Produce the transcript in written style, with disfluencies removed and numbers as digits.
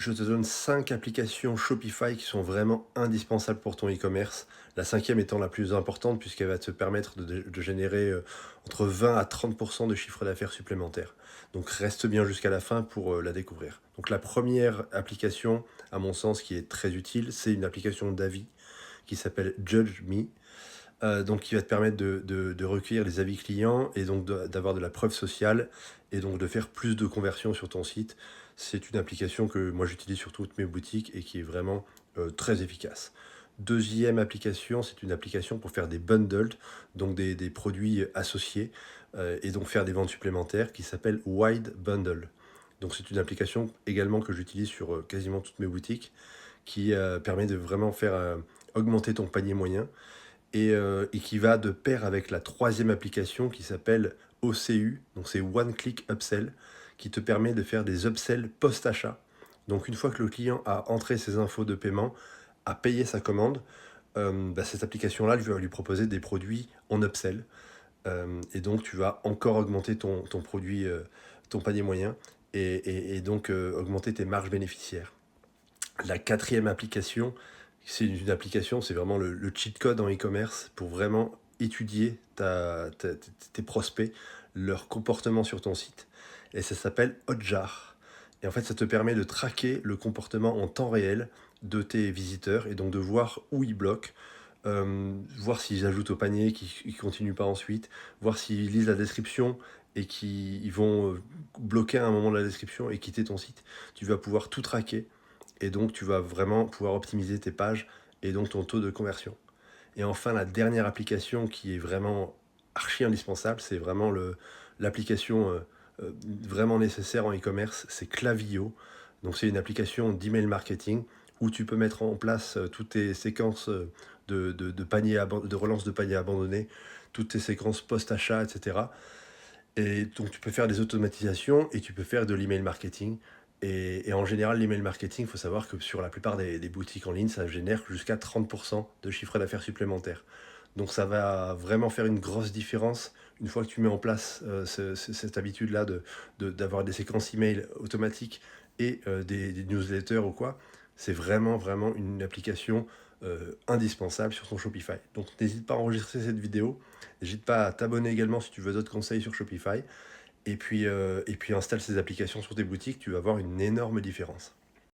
Je te donne 5 applications Shopify qui sont vraiment indispensables pour ton e-commerce. La cinquième étant la plus importante puisqu'elle va te permettre de générer entre 20 à 30% de chiffre d'affaires supplémentaire. Donc reste bien jusqu'à la fin pour la découvrir. Donc la première application, à mon sens, qui est très utile, c'est une application d'avis qui s'appelle Judge Me. Donc qui va te permettre de recueillir les avis clients et donc d'avoir de la preuve sociale et donc de faire plus de conversions sur ton site. C'est une application que moi j'utilise sur toutes mes boutiques et qui est vraiment très efficace. Deuxième application, c'est une application pour faire des bundles, donc des produits associés et donc faire des ventes supplémentaires qui s'appelle Wide Bundle. Donc c'est une application également que j'utilise sur quasiment toutes mes boutiques qui permet de vraiment faire augmenter ton panier moyen et qui va de pair avec la troisième application qui s'appelle OCU, donc c'est One Click Upsell, qui te permet de faire des upsells post-achat. Donc une fois que le client a entré ses infos de paiement, a payé sa commande, cette application-là va lui proposer des produits en upsell. Et donc tu vas encore augmenter ton produit, ton panier moyen, et donc augmenter tes marges bénéficiaires. La quatrième application, c'est une application, c'est vraiment le cheat code en e-commerce pour vraiment étudier tes prospects, leur comportement sur ton site. Et ça s'appelle Hotjar. Et en fait, ça te permet de traquer le comportement en temps réel de tes visiteurs et donc de voir où ils bloquent, voir s'ils ajoutent au panier, qu'ils ne continuent pas ensuite, voir s'ils lisent la description et qu'ils vont bloquer à un moment de la description et quitter ton site. Tu vas pouvoir tout traquer et donc tu vas vraiment pouvoir optimiser tes pages et donc ton taux de conversion. Et enfin, la dernière application qui est vraiment archi indispensable, c'est vraiment l'application vraiment nécessaire en e-commerce, c'est Klaviyo. Donc c'est une application d'email marketing où tu peux mettre en place toutes tes séquences de relance de paniers abandonnés, toutes tes séquences post-achat, etc. Et donc tu peux faire des automatisations et tu peux faire de l'email marketing. Et en général, l'email marketing, il faut savoir que sur la plupart des boutiques en ligne, ça génère jusqu'à 30% de chiffre d'affaires supplémentaire. Donc ça va vraiment faire une grosse différence une fois que tu mets en place cette habitude-là d'avoir des séquences email automatiques et des newsletters ou quoi. C'est vraiment, vraiment une application indispensable sur ton Shopify. Donc n'hésite pas à enregistrer cette vidéo. N'hésite pas à t'abonner également si tu veux d'autres conseils sur Shopify. Et puis installe ces applications sur tes boutiques, tu vas voir une énorme différence.